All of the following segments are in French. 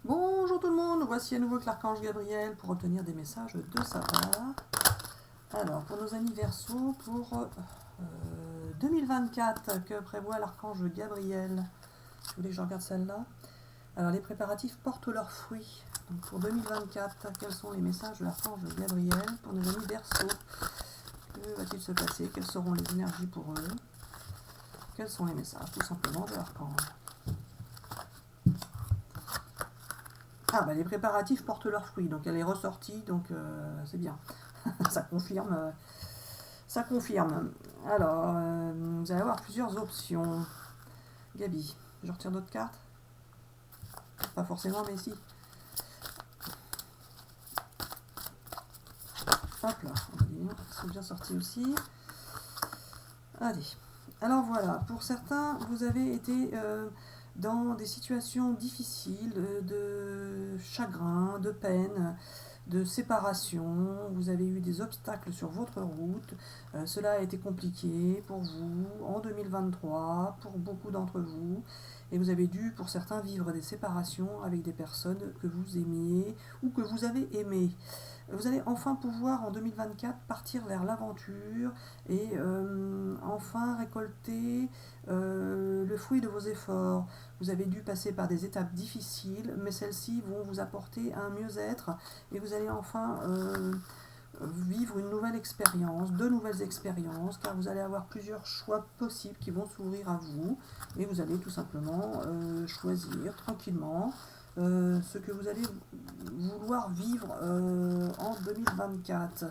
Bonjour tout le monde, voici à nouveau que l'archange Gabriel pour obtenir des messages de sa part. Alors, pour nos amis Verseaux, pour 2024, que prévoit l'archange Gabriel? Vous voulez que je regarde celle-là? Alors, les préparatifs portent leurs fruits. Donc, pour 2024, quels sont les messages de l'archange Gabriel pour nos amis Verseaux? Que va-t-il se passer? Quelles seront les énergies pour eux? Quels sont les messages, tout simplement, de l'archange? Ah, bah les préparatifs portent leurs fruits, donc elle est ressortie, donc c'est bien. Ça confirme. Ça confirme. Alors, vous allez avoir plusieurs options. Gabi, je retire d'autres cartes? Pas forcément, mais si. Hop là, ils sont bien sortis aussi. Allez. Alors voilà, pour certains, vous avez été dans des situations difficiles, de chagrin, de peine, de séparation. Vous avez eu des obstacles sur votre route. Cela a été compliqué pour vous en 2023, pour beaucoup d'entre vous. Et vous avez dû, pour certains, vivre des séparations avec des personnes que vous aimiez ou que vous avez aimées. Vous allez enfin pouvoir en 2024 partir vers l'aventure et enfin récolter le fruit de vos efforts. Vous avez dû passer par des étapes difficiles, mais celles-ci vont vous apporter un mieux-être et vous allez enfin vivre une nouvelle expérience, de nouvelles expériences, car vous allez avoir plusieurs choix possibles qui vont s'ouvrir à vous et vous allez tout simplement choisir tranquillement ce que vous allez vouloir vivre en 2024.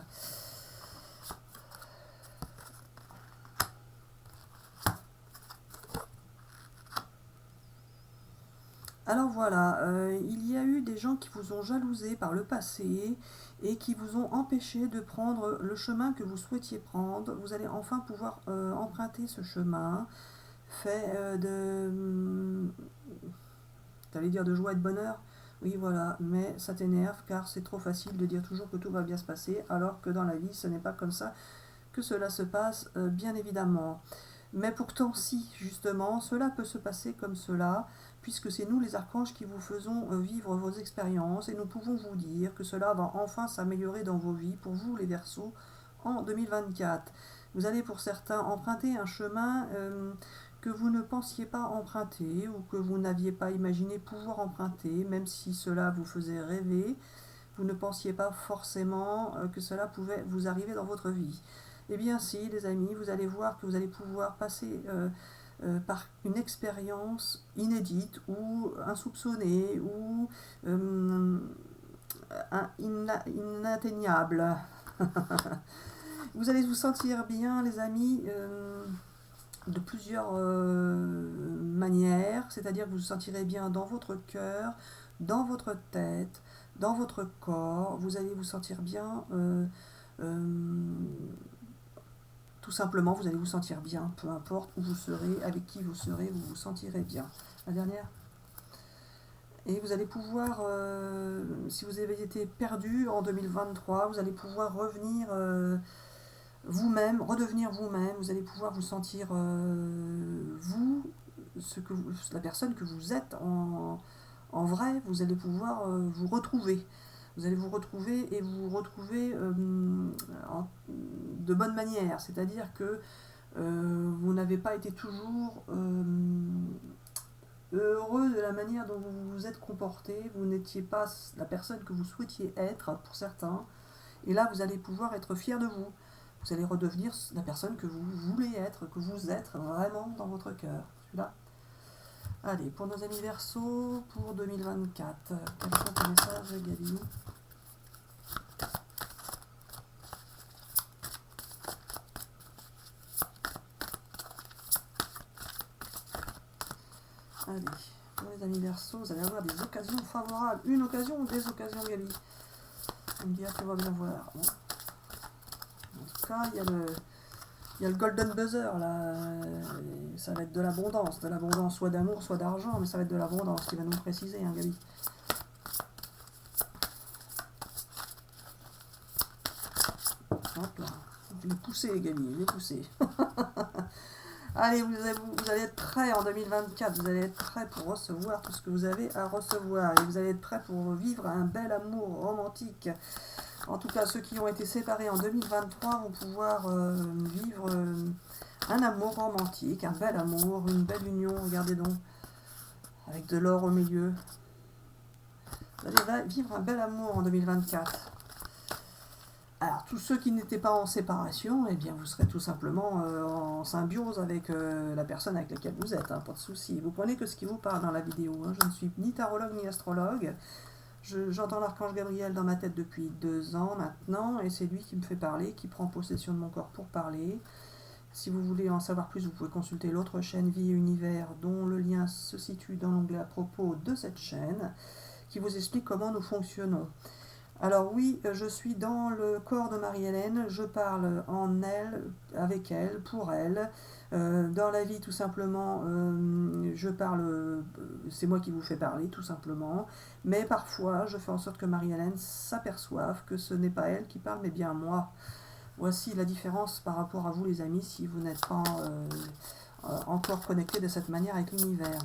Alors voilà, il y a eu des gens qui vous ont jalousé par le passé et qui vous ont empêché de prendre le chemin que vous souhaitiez prendre. Vous allez enfin pouvoir emprunter ce chemin fait t'allais dire de joie et de bonheur? Oui, voilà, mais ça t'énerve car c'est trop facile de dire toujours que tout va bien se passer, alors que dans la vie, ce n'est pas comme ça que cela se passe, bien évidemment. Mais pourtant, si, justement, cela peut se passer comme cela, puisque c'est nous, les archanges, qui vous faisons vivre vos expériences, et nous pouvons vous dire que cela va enfin s'améliorer dans vos vies, pour vous, les Verseaux, en 2024. Vous allez, pour certains, emprunter un chemin que vous ne pensiez pas emprunter ou que vous n'aviez pas imaginé pouvoir emprunter, même si cela vous faisait rêver, vous ne pensiez pas forcément que cela pouvait vous arriver dans votre vie. Eh bien si, les amis, vous allez voir que vous allez pouvoir passer par une expérience inédite ou insoupçonnée ou inatteignable. Vous allez vous sentir bien, les amis, de plusieurs manières, c'est-à-dire que vous vous sentirez bien dans votre cœur, dans votre tête, dans votre corps, vous allez vous sentir bien, tout simplement, vous allez vous sentir bien, peu importe où vous serez, avec qui vous serez, vous vous sentirez bien. La dernière. Et vous allez pouvoir, si vous avez été perdu en 2023, vous allez pouvoir revenir vous-même, redevenir vous-même, vous allez pouvoir vous sentir vous, la personne que vous êtes en vrai, vous allez pouvoir vous retrouver. Vous allez vous retrouver et vous retrouver de bonne manière, c'est-à-dire que vous n'avez pas été toujours heureux de la manière dont vous vous êtes comporté, vous n'étiez pas la personne que vous souhaitiez être pour certains, et là vous allez pouvoir être fier de vous. Vous allez redevenir la personne que vous voulez être, que vous êtes vraiment dans votre cœur. Celui-là. Allez, pour nos amis Verseaux, pour 2024, quels sont tes messages, Gabi? Allez, pour les amis Verseaux, vous allez avoir des occasions favorables. Une occasion ou des occasions, Gabi? On me dit, tu vas bien voir. Bon. En tout cas, il y a le golden buzzer là, ça va être de l'abondance soit d'amour, soit d'argent, mais ça va être de l'abondance qui va nous préciser, hein, Gabi. Hop là, je l'ai poussé, Gabi, je l'ai poussé. Allez, vous allez être prêts en 2024, vous allez être prêts pour recevoir tout ce que vous avez à recevoir. Et vous allez être prêts pour vivre un bel amour romantique. En tout cas, ceux qui ont été séparés en 2023 vont pouvoir vivre un amour romantique, un bel amour, une belle union, regardez donc, avec de l'or au milieu. Vous allez vivre un bel amour en 2024. Alors, tous ceux qui n'étaient pas en séparation, eh bien, vous serez tout simplement en symbiose avec la personne avec laquelle vous êtes, hein, pas de souci. Vous prenez que ce qui vous parle dans la vidéo. Hein. Je ne suis ni tarologue ni astrologue. J'entends l'archange Gabriel dans ma tête depuis 2 ans maintenant, et c'est lui qui me fait parler, qui prend possession de mon corps pour parler. Si vous voulez en savoir plus, vous pouvez consulter l'autre chaîne Vie et Univers, dont le lien se situe dans l'onglet à propos de cette chaîne, qui vous explique comment nous fonctionnons. Alors oui, je suis dans le corps de Marie-Hélène, je parle en elle, avec elle, pour elle. Dans la vie, tout simplement, je parle, c'est moi qui vous fais parler, tout simplement. Mais parfois, je fais en sorte que Marie-Hélène s'aperçoive que ce n'est pas elle qui parle, mais bien moi. Voici la différence par rapport à vous, les amis, si vous n'êtes pas encore connectés de cette manière avec l'univers.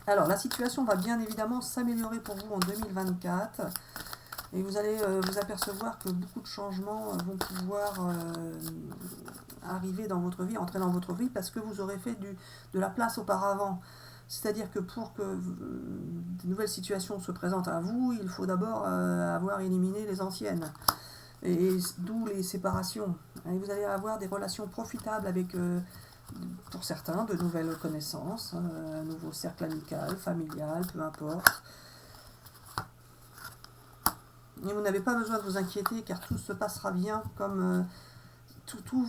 Alors, la situation va bien évidemment s'améliorer pour vous en 2024. Et vous allez vous apercevoir que beaucoup de changements vont pouvoir arriver dans votre vie, entrer dans votre vie, parce que vous aurez fait de la place auparavant. C'est-à-dire que pour que de nouvelles situations se présentent à vous, il faut d'abord avoir éliminé les anciennes. Et d'où les séparations. Et vous allez avoir des relations profitables avec, pour certains, de nouvelles connaissances, un nouveau cercle amical, familial, peu importe. Et vous n'avez pas besoin de vous inquiéter car tout se passera bien comme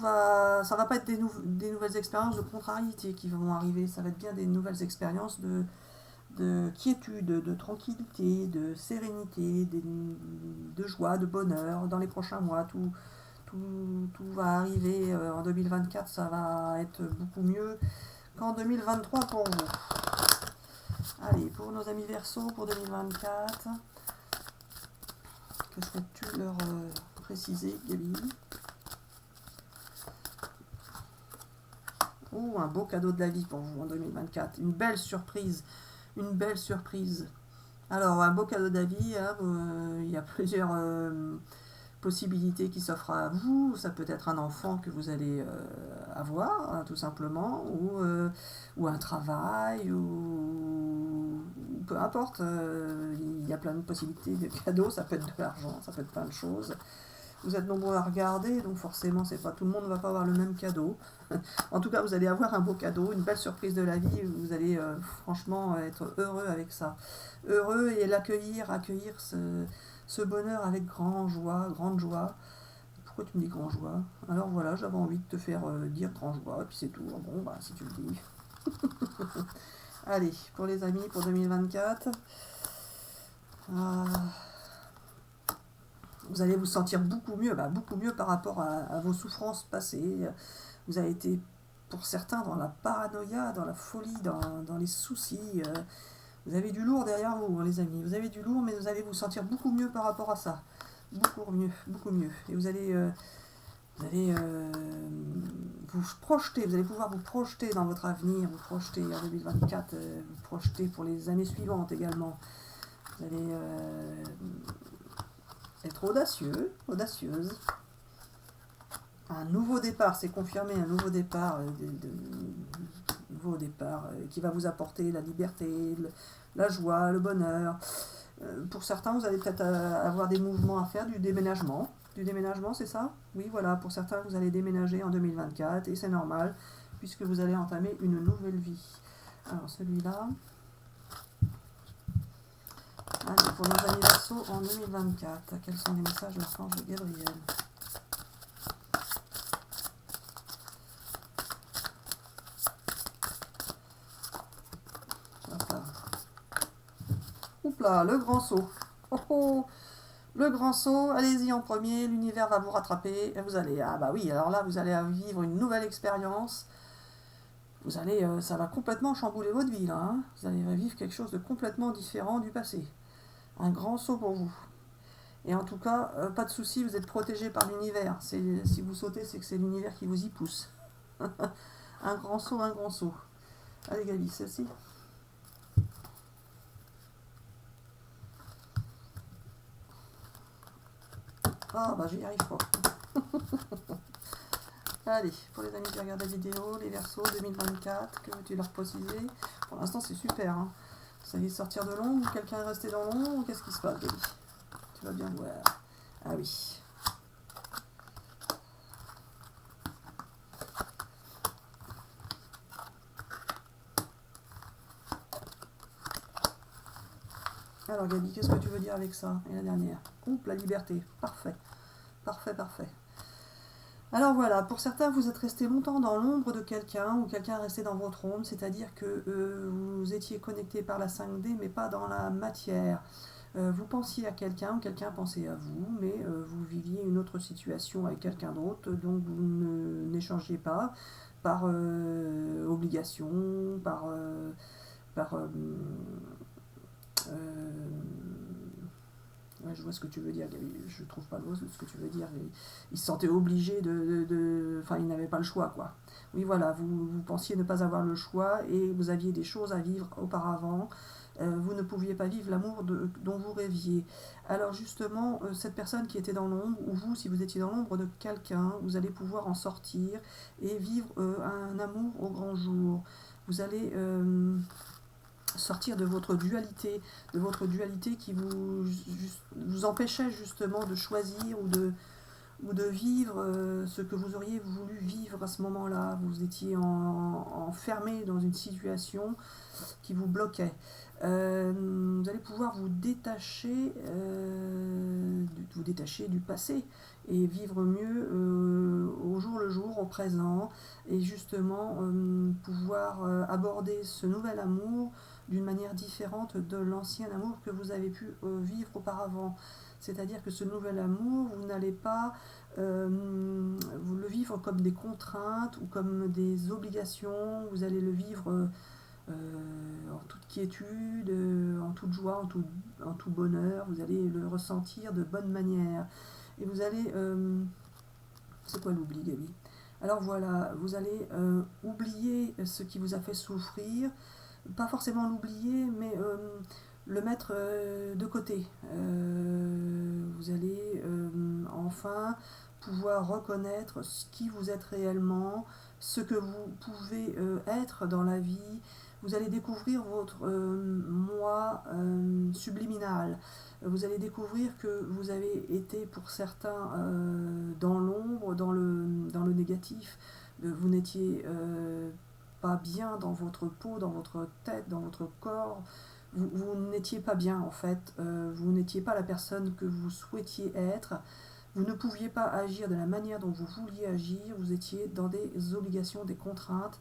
ça va pas être des nouvelles expériences de contrariété qui vont arriver, ça va être bien des nouvelles expériences de quiétude, de tranquillité, de sérénité, de joie, de bonheur dans les prochains mois. Tout va arriver en 2024, ça va être beaucoup mieux qu'en 2023 pour vous. Allez, pour nos amis Verseaux, pour 2024... Que souhaites-tu leur préciser, Gabi? Oh, un beau cadeau de la vie pour vous en 2024. Une belle surprise. Une belle surprise. Alors, un beau cadeau de la vie, hein, il y a plusieurs possibilités qui s'offrent à vous. Ça peut être un enfant que vous allez avoir, hein, tout simplement, ou un travail, ou peu importe. Il y a plein de possibilités de cadeaux. Ça peut être de l'argent, ça peut être plein de choses. Vous êtes nombreux à regarder, donc forcément, c'est pas tout le monde ne va pas avoir le même cadeau. En tout cas, vous allez avoir un beau cadeau, une belle surprise de la vie. Vous allez franchement être heureux avec ça. Heureux et l'accueillir, accueillir ce bonheur avec grande joie. Pourquoi tu me dis grand joie? Alors voilà, j'avais envie de te faire dire grand joie, et puis c'est tout. Bon, bah, si tu le dis. Allez, pour les amis, pour 2024, vous allez vous sentir beaucoup mieux par rapport à vos souffrances passées. Vous avez été, pour certains, dans la paranoïa, dans la folie, dans les soucis. Vous avez du lourd derrière vous, hein, les amis. Vous avez du lourd, mais vous allez vous sentir beaucoup mieux par rapport à ça. Beaucoup mieux. Et vous allez vous projeter, vous allez pouvoir vous projeter dans votre avenir, vous projeter en 2024, vous projeter pour les années suivantes également. Vous allez être audacieuse. Un nouveau départ, c'est confirmé, un nouveau départ, qui va vous apporter la liberté, la joie, le bonheur. Pour certains, vous allez peut-être avoir des mouvements à faire, du déménagement. Du déménagement, c'est ça? Oui, voilà, pour certains, vous allez déménager en 2024, et c'est normal, puisque vous allez entamer une nouvelle vie. Alors, celui-là... Allez, pour nos amis Verseaux en 2024, quels sont les messages de l'archange Gabriel? Oupla, le grand saut. Le grand saut, allez-y en premier, l'univers va vous rattraper, et vous allez, alors là, vous allez vivre une nouvelle expérience. Vous allez, ça va complètement chambouler votre vie, là. Hein. Vous allez vivre quelque chose de complètement différent du passé. Un grand saut pour vous. Et en tout cas, pas de souci, vous êtes protégé par l'univers. Si vous sautez, c'est que c'est l'univers qui vous y pousse. Un grand saut, un grand saut. Allez Gabi, celle-ci. Ah bah j'y arrive pas. Allez, pour les amis qui regardent la vidéo, les Verseaux 2024, que veux-tu leur préciser? Pour l'instant c'est super. Hein. Vous allez sortir de l'ombre, ou quelqu'un est resté dans l'ombre, ou qu'est-ce qui se passe Gabi? Tu vas bien voir. Ah oui. Alors Gabi, qu'est-ce que tu veux dire avec ça? Et la dernière. Oups, la liberté. Parfait. Parfait, parfait. Alors voilà, pour certains, vous êtes resté longtemps dans l'ombre de quelqu'un, ou quelqu'un est resté dans votre ombre, c'est-à-dire que vous étiez connecté par la 5D, mais pas dans la matière. Vous pensiez à quelqu'un, ou quelqu'un pensait à vous, mais vous viviez une autre situation avec quelqu'un d'autre, donc vous n'échangez pas par obligation, par ouais, je vois ce que tu veux dire, je trouve pas le mot, ce que tu veux dire. Il se sentait obligé enfin, il n'avait pas le choix, quoi. Oui, voilà, vous pensiez ne pas avoir le choix et vous aviez des choses à vivre auparavant. Vous ne pouviez pas vivre l'amour dont vous rêviez. Alors justement, cette personne qui était dans l'ombre, ou vous, si vous étiez dans l'ombre de quelqu'un, vous allez pouvoir en sortir et vivre un amour au grand jour. Vous allez sortir de votre dualité qui vous empêchait justement de choisir ou de vivre ce que vous auriez voulu vivre à ce moment-là. Vous étiez enfermé dans une situation qui vous bloquait. Vous allez pouvoir vous détacher du passé et vivre mieux au jour le jour, au présent, et justement pouvoir aborder ce nouvel amour d'une manière différente de l'ancien amour que vous avez pu vivre auparavant. C'est-à-dire que ce nouvel amour, vous n'allez pas vous le vivre comme des contraintes ou comme des obligations, vous allez le vivre en toute quiétude, en toute joie, en tout bonheur, vous allez le ressentir de bonne manière. Et vous allez... c'est quoi l'oubli, Gabi? Alors voilà, vous allez oublier ce qui vous a fait souffrir, pas forcément l'oublier, mais le mettre de côté. Vous allez enfin pouvoir reconnaître ce qui vous êtes réellement, ce que vous pouvez être dans la vie. Vous allez découvrir votre moi subliminal. Vous allez découvrir que vous avez été pour certains dans l'ombre, dans le négatif. Vous n'étiez pas bien dans votre peau, dans votre tête, dans votre corps. Vous n'étiez pas bien en fait. Vous n'étiez pas la personne que vous souhaitiez être. Vous ne pouviez pas agir de la manière dont vous vouliez agir. Vous étiez dans des obligations, des contraintes,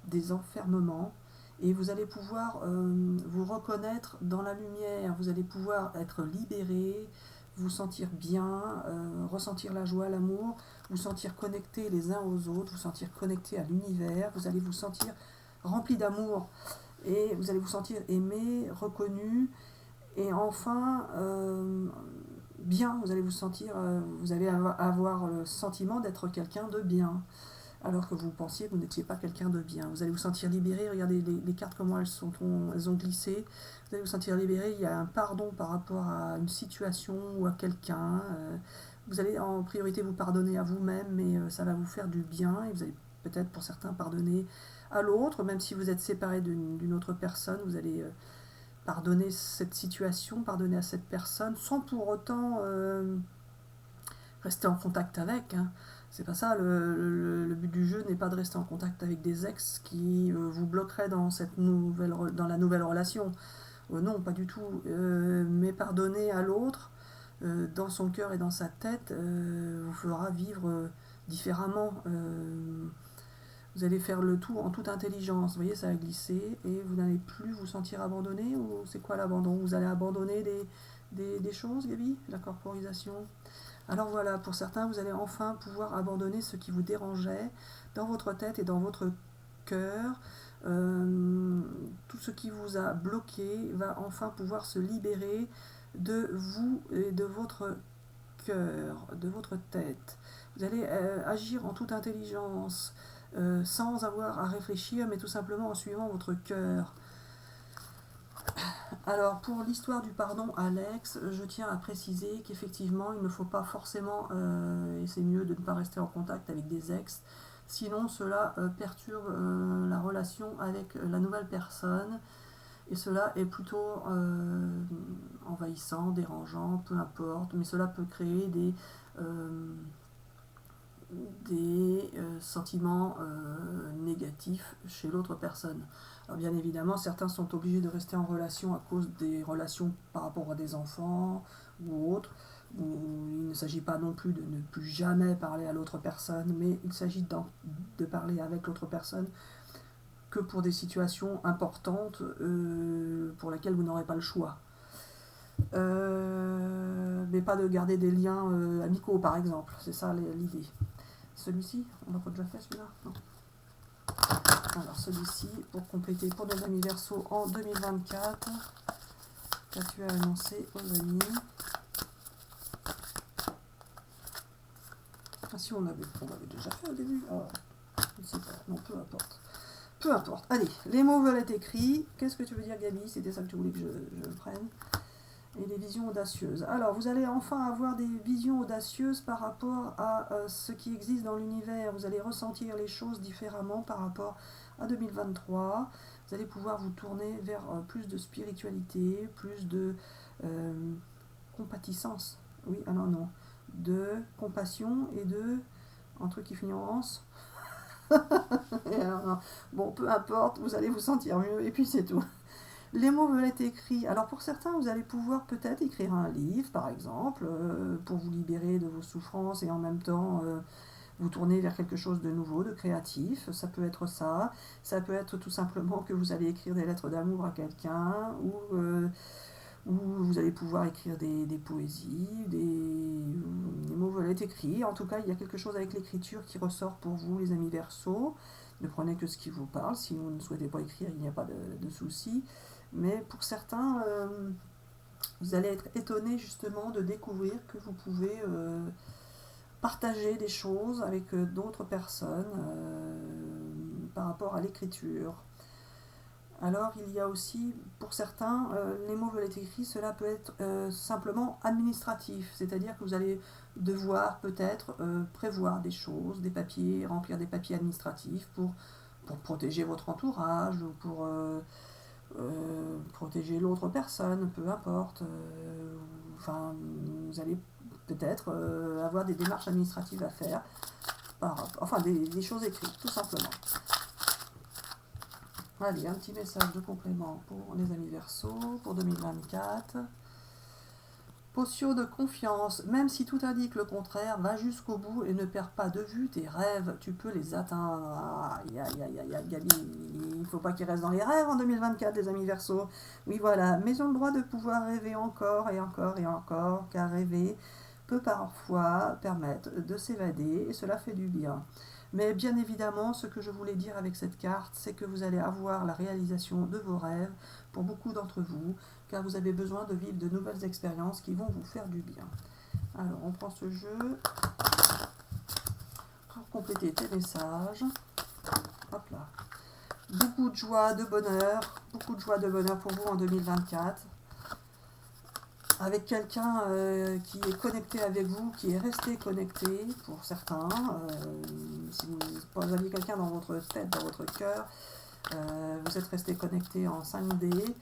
des enfermements. Et vous allez pouvoir vous reconnaître dans la lumière. Vous allez pouvoir être libéré, vous sentir bien, ressentir la joie, l'amour, vous sentir connectés les uns aux autres, vous sentir connectés à l'univers. Vous allez vous sentir rempli d'amour et vous allez vous sentir aimé, reconnu et enfin bien. Vous allez vous sentir, vous allez avoir le sentiment d'être quelqu'un de bien. Alors que vous pensiez que vous n'étiez pas quelqu'un de bien. Vous allez vous sentir libéré, regardez les cartes comment elles ont glissé. Vous allez vous sentir libéré, il y a un pardon par rapport à une situation ou à quelqu'un. Vous allez en priorité vous pardonner à vous-même, mais ça va vous faire du bien. Et vous allez peut-être pour certains pardonner à l'autre, même si vous êtes séparé d'une autre personne, vous allez pardonner cette situation, pardonner à cette personne, sans pour autant rester en contact avec. Hein. C'est pas ça, le but du jeu n'est pas de rester en contact avec des ex qui vous bloqueraient dans la nouvelle relation. Non, pas du tout. Mais pardonner à l'autre, dans son cœur et dans sa tête, vous fera vivre différemment. Vous allez faire le tout en toute intelligence. Vous voyez, ça a glissé et vous n'allez plus vous sentir abandonné. Ou c'est quoi l'abandon? Vous allez abandonner des choses, Gabi? La corporisation. Alors voilà, pour certains, vous allez enfin pouvoir abandonner ce qui vous dérangeait dans votre tête et dans votre cœur. Tout ce qui vous a bloqué va enfin pouvoir se libérer de vous et de votre cœur, de votre tête. Vous allez agir en toute intelligence. sans avoir à réfléchir, mais tout simplement en suivant votre cœur. Alors, pour l'histoire du pardon, Alex, je tiens à préciser qu'effectivement, il ne faut pas forcément, et c'est mieux de ne pas rester en contact avec des ex, sinon cela perturbe la relation avec la nouvelle personne, et cela est plutôt envahissant, dérangeant, peu importe, mais cela peut créer des sentiments négatifs chez l'autre personne. Alors bien évidemment, certains sont obligés de rester en relation à cause des relations par rapport à des enfants ou autres, où il ne s'agit pas non plus de ne plus jamais parler à l'autre personne, mais il s'agit de parler avec l'autre personne que pour des situations importantes pour lesquelles vous n'aurez pas le choix. Mais pas de garder des liens amicaux par exemple, c'est ça l'idée. Celui-ci, on l'a pas déjà fait celui-là? Non. Alors celui-ci, pour compléter pour nos amis Verseau en 2024, qu'as-tu à annoncer aux amis? Ah si, on l'avait déjà fait au début. Alors, je ne sais pas, non, peu importe. Peu importe. Allez, les mots veulent être écrits. Qu'est-ce que tu veux dire, Gabi? C'était ça que tu voulais que je prenne. Et les visions audacieuses. Alors, vous allez enfin avoir des visions audacieuses par rapport à ce qui existe dans l'univers. Vous allez ressentir les choses différemment par rapport à 2023. Vous allez pouvoir vous tourner vers plus de spiritualité, plus de compatissance. Oui, ah non, non. De compassion et de... un truc qui finit en anse. Alors, bon, peu importe, vous allez vous sentir mieux et puis c'est tout. Les mots veulent être écrits. Alors pour certains, vous allez pouvoir peut-être écrire un livre, par exemple, pour vous libérer de vos souffrances et en même temps vous tourner vers quelque chose de nouveau, de créatif. Ça peut être ça. Ça peut être tout simplement que vous allez écrire des lettres d'amour à quelqu'un ou vous allez pouvoir écrire des poésies, les mots veulent être écrits. En tout cas, il y a quelque chose avec l'écriture qui ressort pour vous, les amis Verseaux. Ne prenez que ce qui vous parle. Si vous ne souhaitez pas écrire, il n'y a pas de souci. Mais pour certains, vous allez être étonnés justement de découvrir que vous pouvez partager des choses avec d'autres personnes par rapport à l'écriture. Alors il y a aussi, pour certains, les mots veulent être écrits, cela peut être simplement administratif, c'est-à-dire que vous allez devoir peut-être prévoir des choses, des papiers, remplir des papiers administratifs pour protéger votre entourage ou pour protéger l'autre personne, peu importe. Enfin, vous allez peut-être avoir des démarches administratives à faire, enfin des choses écrites, tout simplement. Allez, un petit message de complément pour les amis Verseaux pour 2024. Potion de confiance, même si tout indique le contraire, va jusqu'au bout et ne perds pas de vue tes rêves, tu peux les atteindre. Aïe, aïe, aïe, aïe, Gabi, il ne faut pas qu'ils restent dans les rêves en 2024, les amis Verseaux. Oui, voilà, mais ils ont le droit de pouvoir rêver encore et encore et encore, car rêver peut parfois permettre de s'évader et cela fait du bien. Mais bien évidemment, ce que je voulais dire avec cette carte, c'est que vous allez avoir la réalisation de vos rêves pour beaucoup d'entre vous, car vous avez besoin de vivre de nouvelles expériences qui vont vous faire du bien. Alors, on prend ce jeu pour compléter tes messages. Hop là. Beaucoup de joie, de bonheur pour vous en 2024. Avec quelqu'un qui est connecté avec vous, qui est resté connecté pour certains. Si vous aviez quelqu'un dans votre tête, dans votre cœur, vous êtes resté connecté en 5D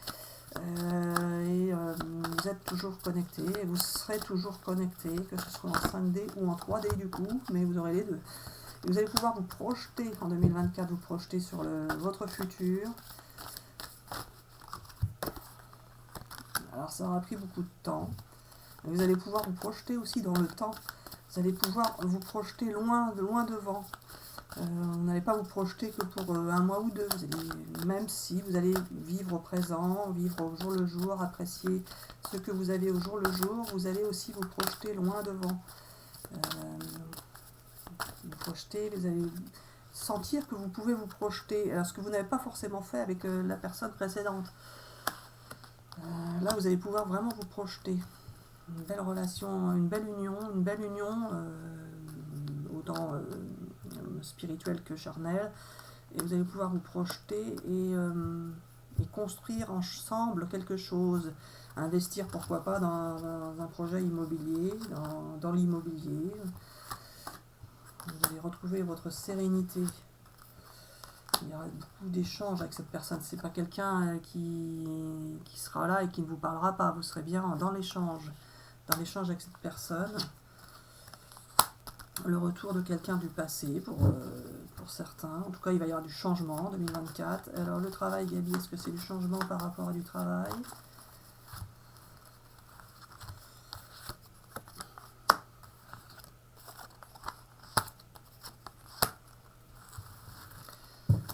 et vous êtes toujours connecté et vous serez toujours connecté, que ce soit en 5D ou en 3D du coup, mais vous aurez les deux. Et vous allez pouvoir vous projeter en 2024, vous projeter sur votre futur. Alors ça aura pris beaucoup de temps. Vous allez pouvoir vous projeter aussi dans le temps. Vous allez pouvoir vous projeter loin devant. Vous n'allez pas vous projeter que pour un mois ou deux. Même si vous allez vivre au présent, vivre au jour le jour, apprécier ce que vous avez au jour le jour, vous allez aussi vous projeter loin devant. Vous projeter, vous allez sentir que vous pouvez vous projeter. Alors, ce que vous n'avez pas forcément fait avec la personne précédente. Là, vous allez pouvoir vraiment vous projeter. Une belle relation, une belle union, autant spirituel que charnel. Et vous allez pouvoir vous projeter et construire ensemble quelque chose. Investir, pourquoi pas, dans un projet immobilier, dans l'immobilier. Vous allez retrouver votre sérénité. Il y aura beaucoup d'échanges avec cette personne. C'est pas quelqu'un qui sera là et qui ne vous parlera pas. Vous serez bien dans l'échange avec cette personne. Le retour de quelqu'un du passé pour certains. En tout cas, il va y avoir du changement en 2024. Alors, le travail, Gabi, est-ce que c'est du changement par rapport à du travail?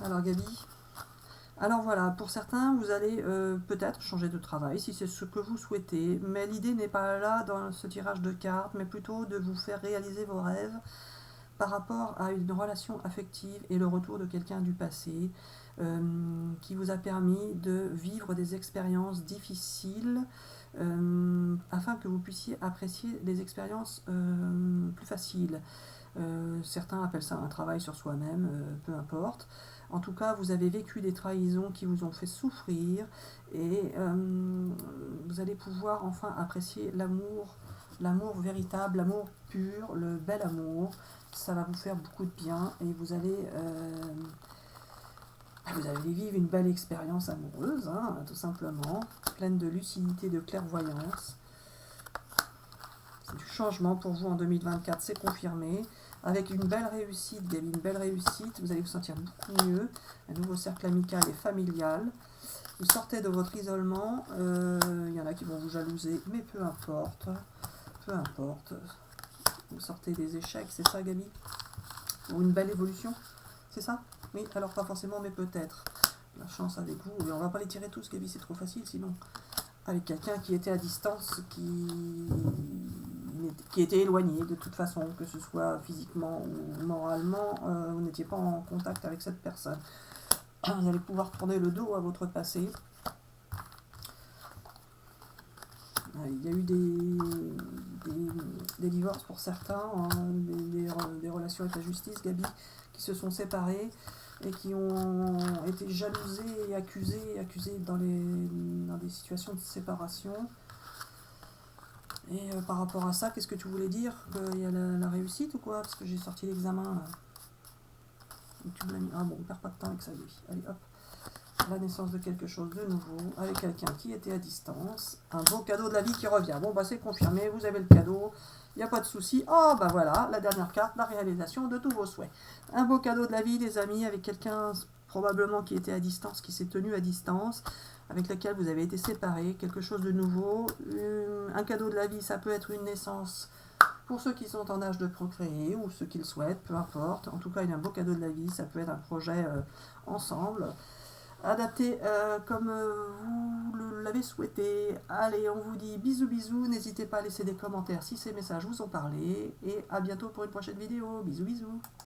Alors, Gabi, alors voilà, pour certains, vous allez peut-être changer de travail si c'est ce que vous souhaitez, mais l'idée n'est pas là dans ce tirage de cartes, mais plutôt de vous faire réaliser vos rêves par rapport à une relation affective et le retour de quelqu'un du passé qui vous a permis de vivre des expériences difficiles afin que vous puissiez apprécier les expériences plus faciles. Certains appellent ça un travail sur soi-même, peu importe. En tout cas, vous avez vécu des trahisons qui vous ont fait souffrir et vous allez pouvoir enfin apprécier l'amour véritable, l'amour pur, le bel amour. Ça va vous faire beaucoup de bien et vous allez vivre une belle expérience amoureuse, hein, tout simplement, pleine de lucidité, de clairvoyance. C'est du changement pour vous en 2024, c'est confirmé. Avec une belle réussite, Gabi, une belle réussite, vous allez vous sentir beaucoup mieux. Un nouveau cercle amical et familial. Vous sortez de votre isolement. Il y en a qui vont vous jalouser, mais peu importe. Peu importe. Vous sortez des échecs, c'est ça, Gabi? Ou une belle évolution, c'est ça? Oui, alors pas forcément, mais peut-être. La chance avec vous. Et on va pas les tirer tous, Gabi, c'est trop facile sinon. Avec quelqu'un qui était à distance, qui était éloigné de toute façon, que ce soit physiquement ou moralement, vous n'étiez pas en contact avec cette personne. Vous allez pouvoir tourner le dos à votre passé. Il y a eu des divorces pour certains, hein, des relations avec la justice, Gabi, qui se sont séparés et qui ont été jalousés et accusés dans des situations de séparation. Et par rapport à ça, qu'est-ce que tu voulais dire? Qu'il y a la réussite ou quoi? Parce que j'ai sorti l'examen là. Et tu me l'as mis. Ah bon, on perd pas de temps avec ça, Gabi. Allez hop. La naissance de quelque chose de nouveau, avec quelqu'un qui était à distance. Un beau cadeau de la vie qui revient. Bon, bah c'est confirmé, vous avez le cadeau. Il n'y a pas de souci. Oh, bah voilà, la dernière carte, la réalisation de tous vos souhaits. Un beau cadeau de la vie, des amis, avec quelqu'un probablement qui était à distance, qui s'est tenu à distance, avec lequel vous avez été séparés, quelque chose de nouveau. Un cadeau de la vie, ça peut être une naissance pour ceux qui sont en âge de procréer ou ceux qui le souhaitent, peu importe. En tout cas, il y a un beau cadeau de la vie, ça peut être un projet ensemble. Adapté comme vous l'avez souhaité. Allez, on vous dit bisous bisous, n'hésitez pas à laisser des commentaires si ces messages vous ont parlé, et à bientôt pour une prochaine vidéo. Bisous bisous.